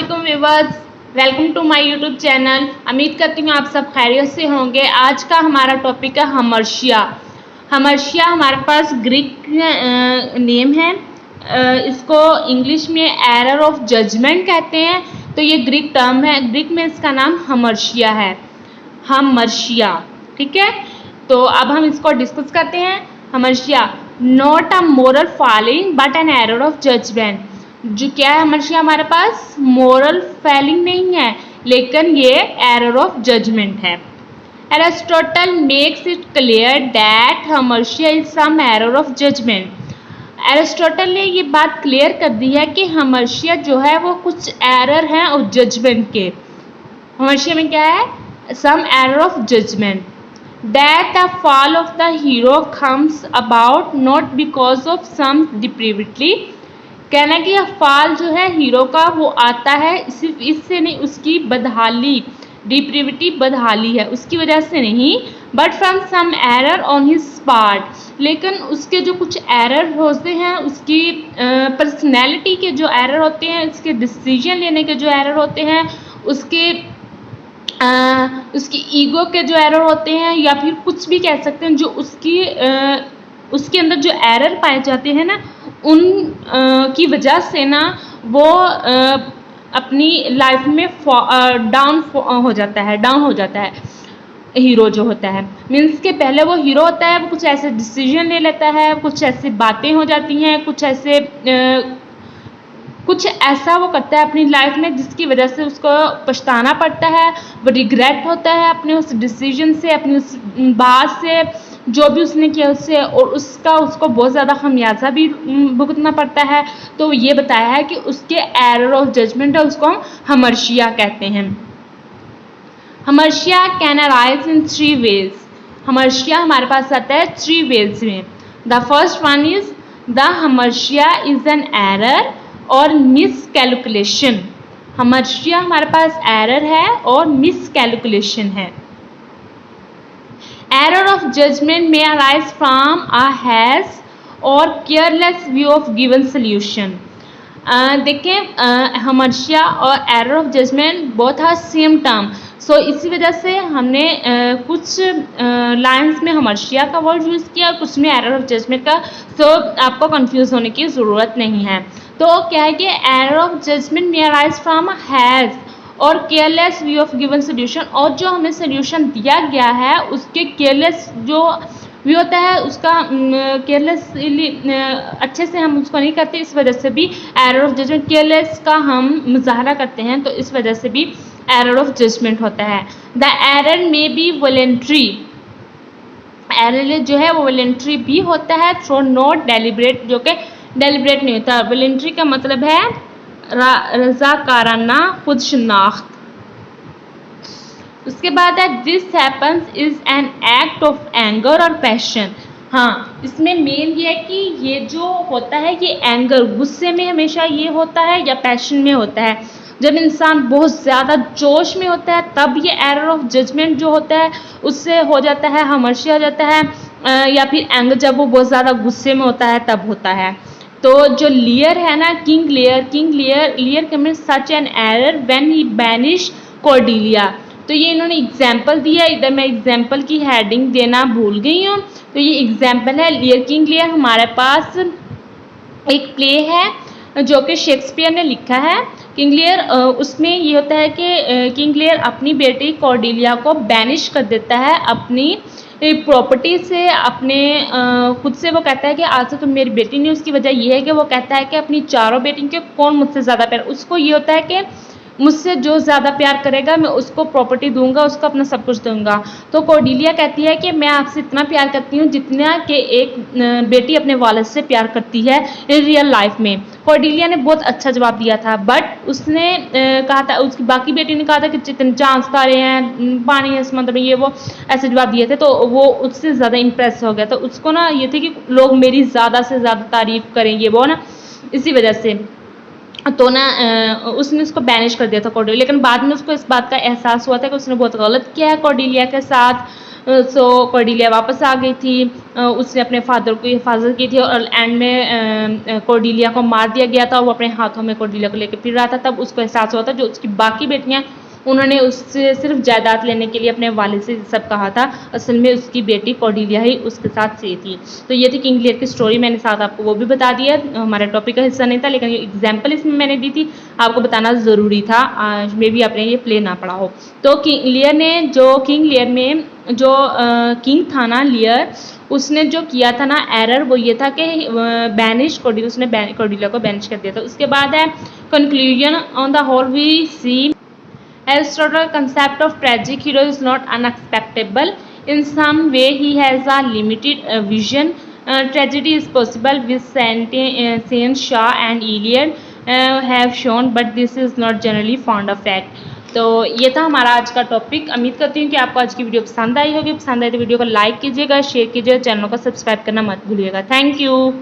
वालेकुम viewers, welcome to my YouTube channel. उम्मीद करती हूँ आप सब खैरियत से होंगे। आज का हमारा टॉपिक है हमर्शिया। हमर्शिया हमारे पास ग्रीक नेम है। इसको इंग्लिश में एरर ऑफ जजमेंट कहते हैं। तो ये ग्रीक टर्म है, ग्रीक में इसका नाम हमर्शिया है, हमर्शिया। ठीक है, तो अब हम इसको डिस्कस करते हैं। Hamartia not a moral failing but an error of judgement. जो क्या है हमर्शिया हमारे पास मोरल फेलिंग नहीं है, लेकिन ये एरर ऑफ जजमेंट है। Aristotle makes it clear that hamartia is some error of judgement. Aristotle ने ये बात क्लियर कर दी है कि हमर्शिया जो है वो कुछ एरर हैं और जजमेंट के। हमर्शिया में क्या है? Some error of judgement. That the fall of the hero comes about not because of some depravity। कहना कि यह फॉल जो है हीरो का वो आता है सिर्फ इससे नहीं, उसकी बदहाली, डिप्रेविटी बदहाली है उसकी वजह से नहीं, but from some error on his part. लेकिन उसके जो कुछ एरर होते हैं, उसकी पर्सनैलिटी के जो एरर होते हैं, उसके डिसीजन लेने के जो एरर होते हैं, उसकी ईगो के जो एरर होते हैं, या फिर कुछ भी कह सकते हैं, जो उसके अंदर जो एरर पाए जाते हैं ना, उन की वजह से ना वो अपनी लाइफ में डाउन हो जाता है। हीरो जो होता है, मीन्स के पहले वो हीरो होता है, वो कुछ ऐसे डिसीजन ले लेता है, कुछ ऐसी बातें हो जाती हैं, कुछ ऐसा वो करता है अपनी लाइफ में जिसकी वजह से उसको पछताना पड़ता है, वो रिग्रेट होता है अपने उस डिसीजन से, अपनी उस बात से, जो भी उसने किया उससे, और उसको बहुत ज़्यादा खमियाजा भी भुगतना पड़ता है। तो ये बताया है कि उसके एरर ऑफ जजमेंट है, उसको हम हमर्शिया कहते हैं। Hamartia can arise in 3 ways. Hamartia हमारे पास आता है 3 वेज में। The first one is the hamartia is an error or miscalculation. Hamartia हमारे पास एरर है और मिस कैलकुलेशन है। एरर ऑफ जजमेंट में arise from a hasty or careless view of given solution. देखें, हमर्शिया और error of judgement both are same term. So इसी वजह से हमने कुछ लाइंस में हमर्शिया का वर्ड यूज़ किया और कुछ में एरर ऑफ जजमेंट का। सो आपको कंफ्यूज होने की ज़रूरत नहीं है। तो क्या है कि एरर ऑफ जजमेंट में अराइज फ्रॉम हैज़ और careless view of given solution, और जो हमें सोल्यूशन दिया गया है उसके केयरलेस जो व्यू होता है, उसका केयरलेसली अच्छे से हम उसको नहीं करते, इस वजह से भी एरर ऑफ जजमेंट, केयरलेस का हम मुजाहरा करते हैं, तो इस वजह से भी एरर ऑफ जजमेंट होता है। द एरर में बी वॉलेंट्री। एरर जो है वो वॉलेंट्री भी होता है, थ्रो नॉट डेलिब्रेट, जो कि डेलिब्रेट नहीं होता। वॉलेंट्री का मतलब है रज़ाकाराना खुद शनाख्त। उसके बाद है this happens is an act of anger और पैशन। हाँ, इसमें मेन ये है कि ये जो होता है ये एंगर, गुस्से में हमेशा ये होता है या पैशन में होता है। जब इंसान बहुत ज़्यादा जोश में होता है तब ये एरर ऑफ जजमेंट जो होता है उससे हो जाता है, हमर्शिया हो जाता है, या फिर एंगर जब वो बहुत ज़्यादा गुस्से में होता है तब होता है। तो जो लियर है ना, King Lear commit such an error when he banish Cordelia. तो ये इन्होंने एग्जाम्पल दिया, इधर मैं एग्जाम्पल की हेडिंग देना भूल गई हूँ। तो ये एग्जाम्पल है किंग लियर। हमारे पास एक प्ले है जो कि शेक्सपियर ने लिखा है, किंग लियर। उसमें ये होता है कि किंग लियर अपनी बेटी कॉर्डेलिया को बैनिश कर देता है अपनी प्रॉपर्टी से, अपने खुद से। वो कहता है कि आज से तुम मेरी बेटी नहीं। उसकी वजह यह है कि वो कहता है कि अपनी चारों बेटियों के कौन मुझसे ज़्यादा प्यार, उसको ये होता है कि मुझसे जो ज़्यादा प्यार करेगा मैं उसको प्रॉपर्टी दूंगा, उसको अपना सब कुछ दूंगा। तो कॉर्डेलिया कहती है कि मैं आपसे इतना प्यार करती हूँ जितना कि एक बेटी अपने वालिद से प्यार करती है इन रियल लाइफ में। कॉर्डेलिया ने बहुत अच्छा जवाब दिया था, बट उसने कहा था, उसकी बाकी बेटी ने कहा था कि जितने चांद तारे हैं, पानी है समंदर में, ये वो ऐसे जवाब दिए थे। तो वो उससे ज़्यादा इम्प्रेस हो गया। तो उसको ना ये थे कि लोग मेरी ज़्यादा से ज़्यादा तारीफ करेंगे वो ना, इसी वजह से। तो ना उसने उसको बैनिश कर दिया था कॉर्डेलिया। लेकिन बाद में उसको इस बात का एहसास हुआ था कि उसने बहुत गलत किया है कॉर्डेलिया के साथ। सो कॉर्डिलिया वापस आ गई थी। उसने अपने फादर को हिफाजत की थी और एंड में कॉर्डिलिया को मार दिया गया था और वो अपने हाथों में कॉर्डिलिया को लेकर फिर रहा था। तब उसको एहसास हुआ था जो उसकी बाकी बेटियां, उन्होंने उससे सिर्फ जायदाद लेने के लिए अपने वालिद से सब कहा था, असल में उसकी बेटी कॉर्डिलिया ही उसके साथ सही थी। तो ये थी किंग लियर की स्टोरी, मैंने साथ आपको वो भी बता दिया। हमारे टॉपिक का हिस्सा नहीं था लेकिन ये एग्जाम्पल इसमें मैंने दी थी, आपको बताना ज़रूरी था, मे भी आपने ये प्ले ना पढ़ा हो। तो किंग लियर में जो किंग था ना लियर, उसने जो किया था ना एरर, वो ये था कि बैनिश कॉर्डिलिया, उसने कॉर्डिलिया को बैनिश कर दिया था। उसके बाद है conclusion. On the whole we see Aristotle's concept of tragic hero is not unacceptable. In some way, he has a limited vision. Tragedy is possible with Saint Shah and Iliad have shown, but this is not generally found a fact. तो ये था हमारा आज का topic. उम्मीद करती हूँ कि आपको आज की वीडियो पसंद आई होगी। पसंद आई तो वीडियो को लाइक कीजिएगा, शेयर कीजिएगा, चैनल को सब्सक्राइब करना मत भूलिएगा। Thank you.